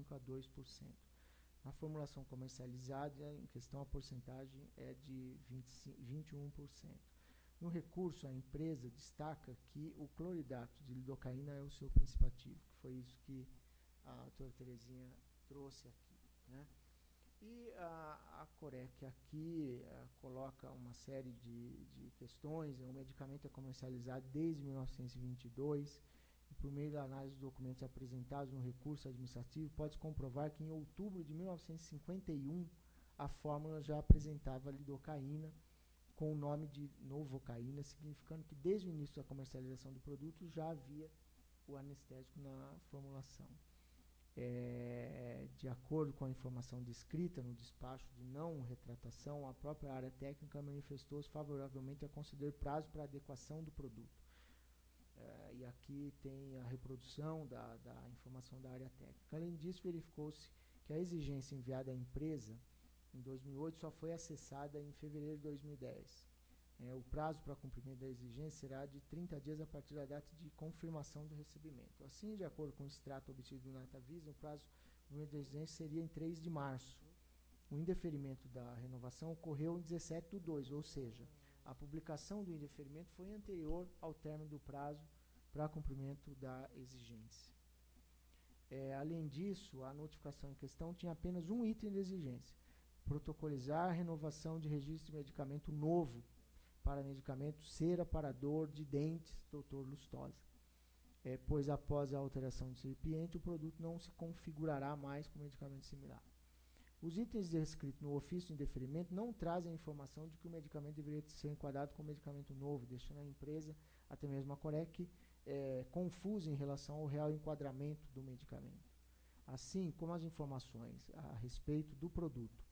0,5% a 2%. Na formulação comercializada, em questão, a porcentagem é de 21%. No recurso, a empresa destaca que o cloridato de lidocaína é o seu princípio ativo, que foi isso que a doutora Terezinha trouxe aqui, né? E a Corec aqui coloca uma série de questões. O medicamento é comercializado desde 1922 e, por meio da análise dos documentos apresentados no recurso administrativo, pode-se comprovar que em outubro de 1951 a fórmula já apresentava lidocaína com o nome de novocaína, significando que desde o início da comercialização do produto já havia o anestésico na formulação. De acordo com a informação descrita no despacho de não retratação, a própria área técnica manifestou-se favoravelmente a conceder prazo para adequação do produto. E aqui tem a reprodução da informação da área técnica. Além disso, verificou-se que a exigência enviada à empresa em 2008 só foi acessada em fevereiro de 2010. O prazo para cumprimento da exigência será de 30 dias a partir da data de confirmação do recebimento. Assim, de acordo com o extrato obtido do Natavisa, o prazo para cumprimento da exigência seria em 3 de março. O indeferimento da renovação ocorreu em 17/2, ou seja, a publicação do indeferimento foi anterior ao término do prazo para cumprimento da exigência. Além disso, a notificação em questão tinha apenas um item de exigência: protocolizar a renovação de registro de medicamento novo para medicamento cera para dor de dentes, Dr. Lustosa. Pois após a alteração do recipiente, o produto não se configurará mais com medicamento similar. Os itens descritos no ofício de indeferimento não trazem a informação de que o medicamento deveria ser enquadrado como medicamento novo, deixando a empresa, até mesmo a Corec, confusa em relação ao real enquadramento do medicamento. Assim como as informações a respeito do produto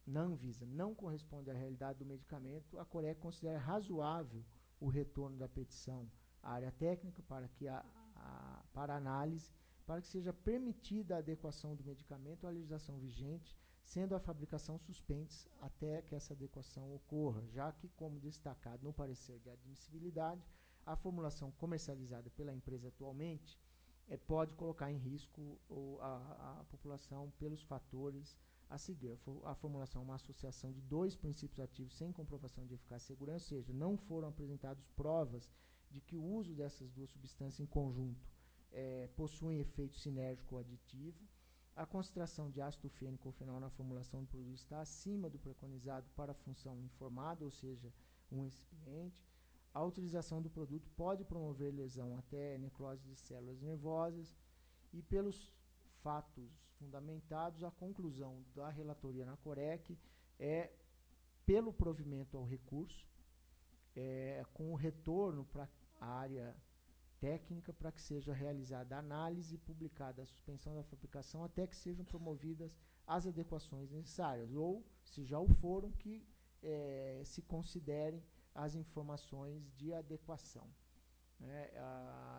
na Anvisa não corresponde à realidade do medicamento, a Corec considera razoável o retorno da petição à área técnica para análise, para que seja permitida a adequação do medicamento à legislação vigente, sendo a fabricação suspendida até que essa adequação ocorra, já que, como destacado no parecer de admissibilidade, a formulação comercializada pela empresa atualmente pode colocar em risco a população pelos fatores a seguir. A formulação é uma associação de dois princípios ativos sem comprovação de eficácia e segurança, ou seja, não foram apresentadas provas de que o uso dessas duas substâncias em conjunto possuem efeito sinérgico ou aditivo. A concentração de ácido fênico ou fenol na formulação do produto está acima do preconizado para a função informada, ou seja, um recipiente. A utilização do produto pode promover lesão até necrose de células nervosas e, pelos fatos fundamentados, a conclusão da relatoria na Corec pelo provimento ao recurso, com o retorno para a área técnica para que seja realizada a análise e publicada a suspensão da fabricação até que sejam promovidas as adequações necessárias, ou, se já o foram, que se considerem as informações de adequação.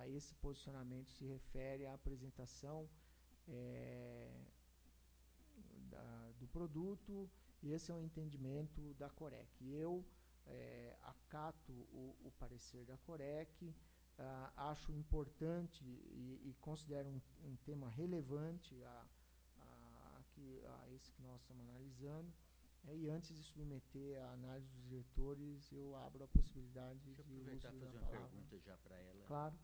Esse posicionamento se refere à apresentação do produto, e esse é o entendimento da Corec. Eu acato o parecer da Corec, acho importante e considero um tema relevante a esse que nós estamos analisando. E antes de submeter a análise dos diretores, eu abro a possibilidade de aproveitar e fazer uma pergunta já para ela. Claro.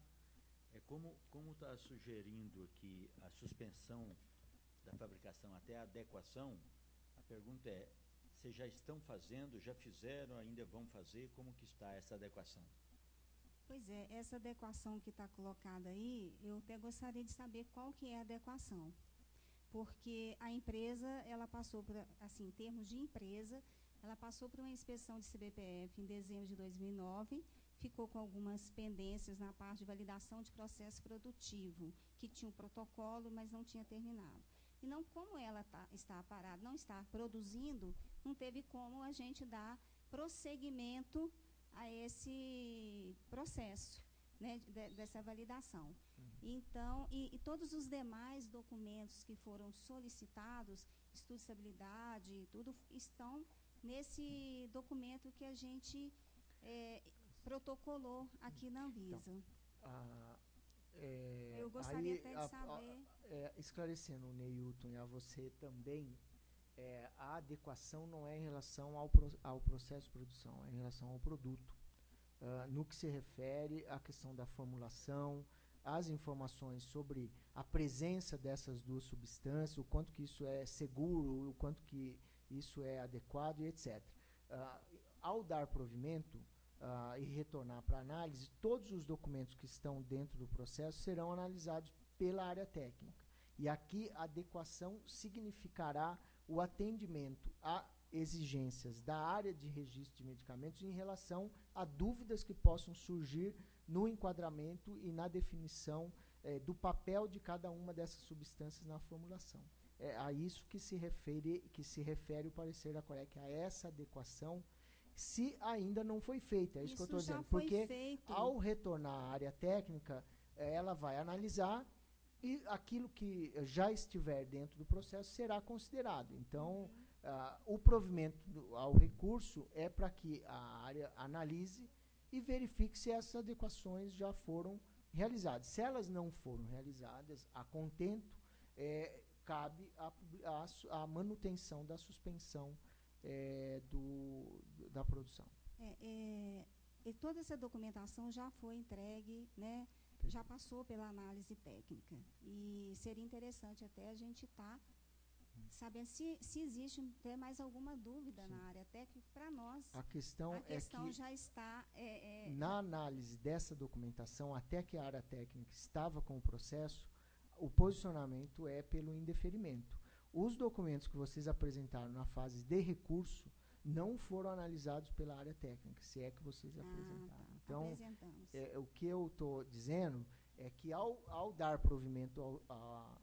Como está sugerindo aqui a suspensão da fabricação até a adequação, a pergunta é: vocês já estão fazendo, já fizeram, ainda vão fazer? Como que está essa adequação? Pois é, essa adequação que está colocada aí, eu até gostaria de saber qual que é a adequação. Porque a empresa, ela passou por, assim, em termos de empresa, ela passou por uma inspeção de CBPF em dezembro de 2009, ficou com algumas pendências na parte de validação de processo produtivo, que tinha um protocolo, mas não tinha terminado. E não, como ela está parada, não está produzindo, não teve como a gente dar prosseguimento a esse processo, né, dessa validação. Então, e todos os demais documentos que foram solicitados, estudo de estabilidade, tudo estão nesse documento que a gente protocolou aqui na Anvisa. Então, Eu gostaria até de saber... esclarecendo, Neilton, e a você também, a adequação não é em relação ao processo de produção, é em relação ao produto. No que se refere à questão da formulação, as informações sobre a presença dessas duas substâncias, o quanto que isso é seguro, o quanto que isso é adequado e etc. Ao dar provimento e retornar para análise, todos os documentos que estão dentro do processo serão analisados pela área técnica. E aqui a adequação significará o atendimento a exigências da área de registro de medicamentos em relação a dúvidas que possam surgir no enquadramento e na definição do papel de cada uma dessas substâncias na formulação. É a isso que se refere o parecer da COREC, a essa adequação, se ainda não foi feita. É isso que eu estou dizendo. Porque ao retornar à área técnica, ela vai analisar e aquilo que já estiver dentro do processo será considerado. Então, o provimento ao recurso é para que a área analise e verifique se essas adequações já foram realizadas. Se elas não foram realizadas, a contento, cabe a manutenção da suspensão da produção. E toda essa documentação já foi entregue, né? Já passou pela análise técnica. E seria interessante até a gente estar sabendo se existe até mais alguma dúvida na área técnica para nós. A questão é que já está... na análise dessa documentação, até que a área técnica estava com o processo, o posicionamento é pelo indeferimento. Os documentos que vocês apresentaram na fase de recurso não foram analisados pela área técnica, se é que vocês apresentaram. Tá. Então, o que eu estou dizendo é que ao dar provimento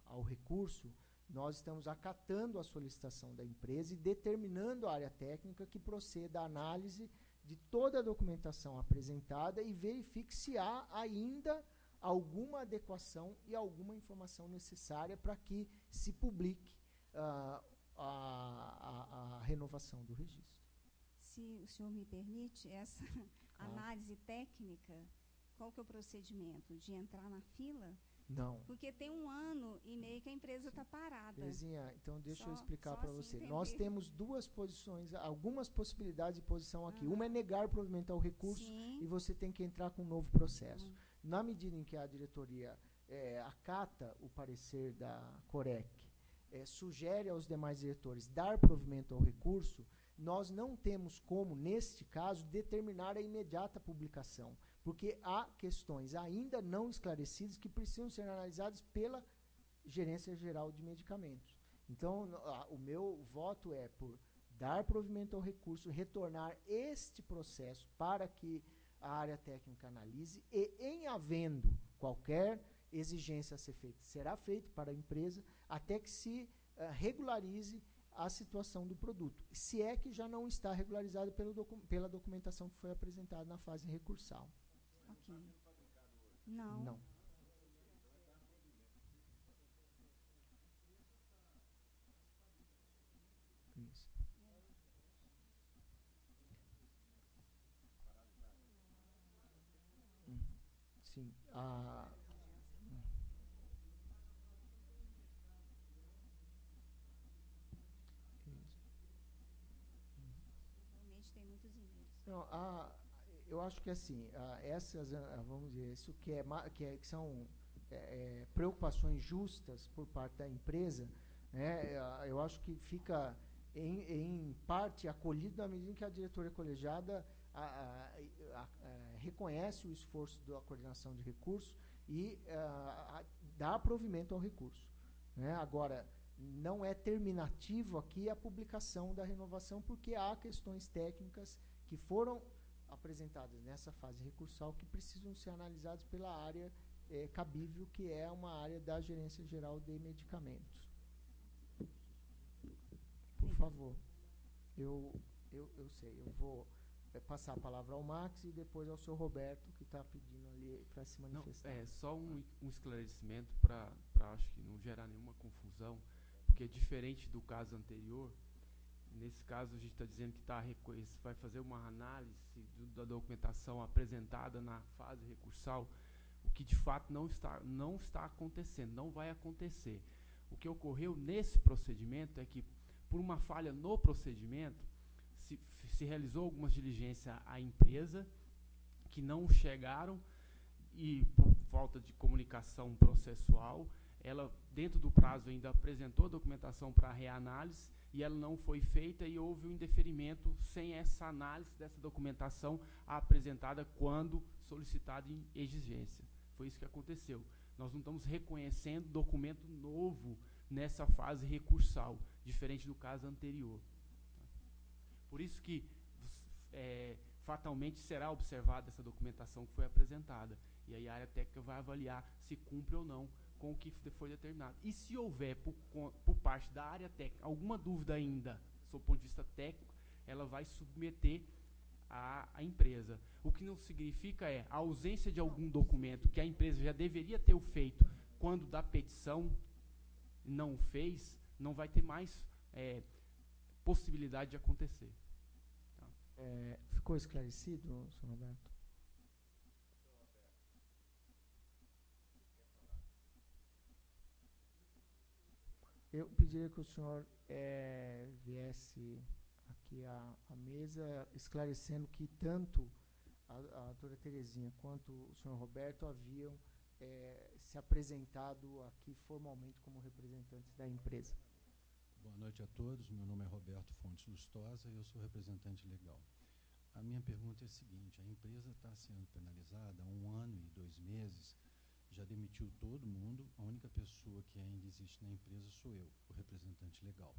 ao recurso, nós estamos acatando a solicitação da empresa e determinando a área técnica que proceda à análise de toda a documentação apresentada e verifique se há ainda alguma adequação e alguma informação necessária para que se publique a renovação do registro. Se o senhor me permite, essa análise técnica, qual que é o procedimento? De entrar na fila? Não. Porque tem 1 ano e meio que a empresa está parada. Terezinha, então deixa eu explicar para você. Entender. Nós temos duas posições, algumas possibilidades de posição aqui. Uma é negar provimento ao recurso. Sim. E você tem que entrar com um novo processo. Na medida em que a diretoria acata o parecer da COREC, sugere aos demais diretores dar provimento ao recurso, nós não temos como, neste caso, determinar a imediata publicação, porque há questões ainda não esclarecidas que precisam ser analisadas pela Gerência Geral de Medicamentos. Então, o meu voto é por dar provimento ao recurso, retornar este processo para que a área técnica analise e, em havendo qualquer exigência a ser feita, será feito para a empresa até que se regularize a situação do produto, se é que já não está regularizado pela documentação que foi apresentada na fase recursal. Ok. Não. Não. Isso. Sim. Realmente tem muitos e-mails. Não, eu acho que assim, essas, vamos dizer, isso que são preocupações justas por parte da empresa, né, eu acho que fica em parte acolhido na medida em que a diretoria colegiada reconhece o esforço da coordenação de recursos e dá provimento ao recurso. Né? Agora, não é terminativo aqui a publicação da renovação, porque há questões técnicas que foram apresentadas nessa fase recursal que precisam ser analisadas pela área cabível, que é uma área da Gerência Geral de Medicamentos. Por favor. Eu sei, eu vou passar a palavra ao Max e depois ao senhor Roberto, que está pedindo ali para se manifestar. Não, só um esclarecimento para acho que não gerar nenhuma confusão, porque diferente do caso anterior, nesse caso a gente está dizendo que vai fazer uma análise da documentação apresentada na fase recursal, o que de fato não está acontecendo, não vai acontecer. O que ocorreu nesse procedimento é que, por uma falha no procedimento, se realizou algumas diligências à empresa que não chegaram, e por falta de comunicação processual, ela, dentro do prazo, ainda apresentou a documentação para reanálise e ela não foi feita, e houve um indeferimento sem essa análise dessa documentação apresentada quando solicitada em exigência. Foi isso que aconteceu. Nós não estamos reconhecendo documento novo nessa fase recursal, diferente do caso anterior. Por isso que fatalmente será observada essa documentação que foi apresentada. E aí a área técnica vai avaliar se cumpre ou não com o que foi determinado. E se houver, por parte da área técnica, alguma dúvida ainda, sob o ponto de vista técnico, ela vai submeter à empresa. O que não significa a ausência de algum documento que a empresa já deveria ter feito quando da petição não fez, não vai ter mais possibilidade de acontecer. Tá? Ficou esclarecido, senhor Roberto? Eu pediria que o senhor viesse aqui à mesa esclarecendo que tanto a doutora Terezinha quanto o senhor Roberto haviam se apresentado aqui formalmente como representantes da empresa. Boa noite a todos, meu nome é Roberto Fontes Lustosa e eu sou representante legal. A minha pergunta é a seguinte: a empresa está sendo penalizada há 1 ano e 2 meses, já demitiu todo mundo, a única pessoa que ainda existe na empresa sou eu, o representante legal.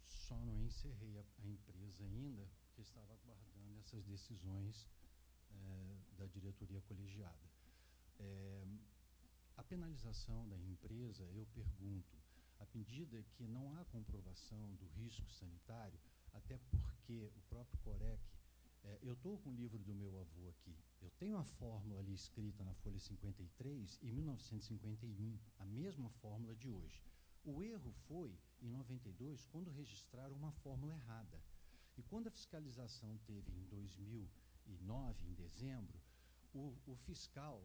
Só não encerrei a empresa ainda, porque estava aguardando essas decisões da diretoria colegiada. A penalização da empresa, eu pergunto, à medida que não há comprovação do risco sanitário, até porque o próprio COREC, eu estou com o livro do meu avô aqui, eu tenho a fórmula ali escrita na folha 53 em 1951, a mesma fórmula de hoje. O erro foi em 92, quando registraram uma fórmula errada. E quando a fiscalização teve em 2009, em dezembro, o fiscal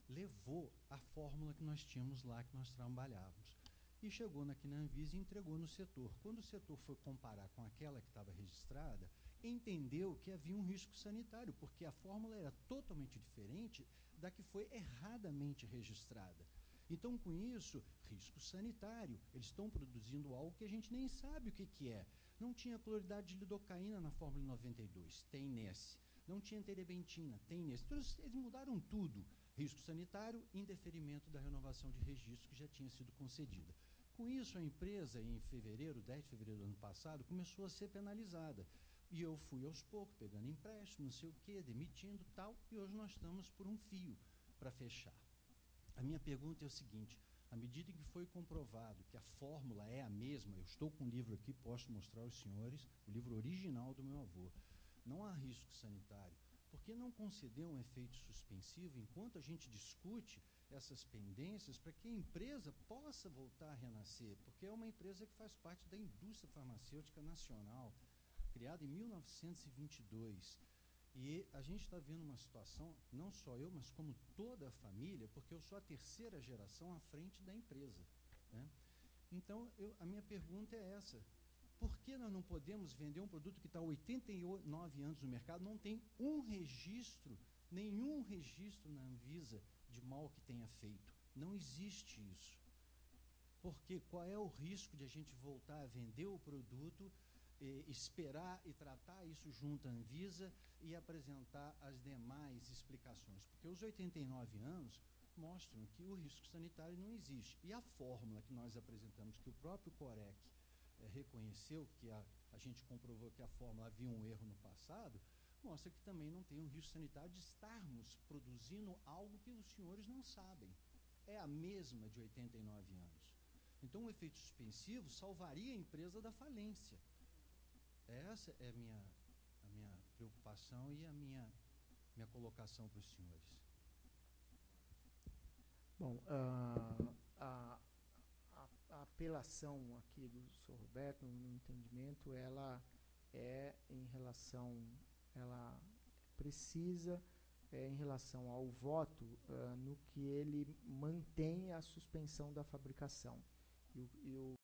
levou a fórmula que nós tínhamos lá, que nós trabalhávamos. E chegou aqui na Anvisa e entregou no setor. Quando o setor foi comparar com aquela que estava registrada, entendeu que havia um risco sanitário, porque a fórmula era totalmente diferente da que foi erradamente registrada. Então, com isso, risco sanitário. Eles estão produzindo algo que a gente nem sabe o que é. Não tinha cloridade de lidocaína na fórmula 92, tem nesse. Não tinha terebentina, tem nesse. Então, eles mudaram tudo. Risco sanitário, indeferimento da renovação de registro que já tinha sido concedida. Com isso, a empresa, em fevereiro, 10 de fevereiro do ano passado, começou a ser penalizada. E eu fui aos poucos, pegando empréstimo, não sei o quê, demitindo tal, e hoje nós estamos por um fio para fechar. A minha pergunta é o seguinte: à medida em que foi comprovado que a fórmula é a mesma, eu estou com o livro aqui, posso mostrar aos senhores, o livro original do meu avô, não há risco sanitário. Por que não conceder um efeito suspensivo enquanto a gente discute essas pendências para que a empresa possa voltar a renascer? Porque é uma empresa que faz parte da indústria farmacêutica nacional, criada em 1922. E a gente está vendo uma situação, não só eu, mas como toda a família, porque eu sou a 3ª geração à frente da empresa, né? Então, a minha pergunta é essa: por que nós não podemos vender um produto que está há 89 anos no mercado, não tem nenhum registro na Anvisa de mal que tenha feito? Não existe isso. Porque qual é o risco de a gente voltar a vender o produto, esperar e tratar isso junto à Anvisa e apresentar as demais explicações? Porque os 89 anos mostram que o risco sanitário não existe. E a fórmula que nós apresentamos, que o próprio COREC reconheceu, que a gente comprovou que a fórmula havia um erro no passado, mostra que também não tem um risco sanitário de estarmos produzindo algo que os senhores não sabem. É a mesma de 89 anos. Então, o efeito suspensivo salvaria a empresa da falência. Essa é a minha preocupação e a minha colocação para os senhores. Bom, a apelação aqui do senhor Roberto, no meu entendimento, ela é em relação, ela precisa em relação ao voto no que ele mantém a suspensão da fabricação. E o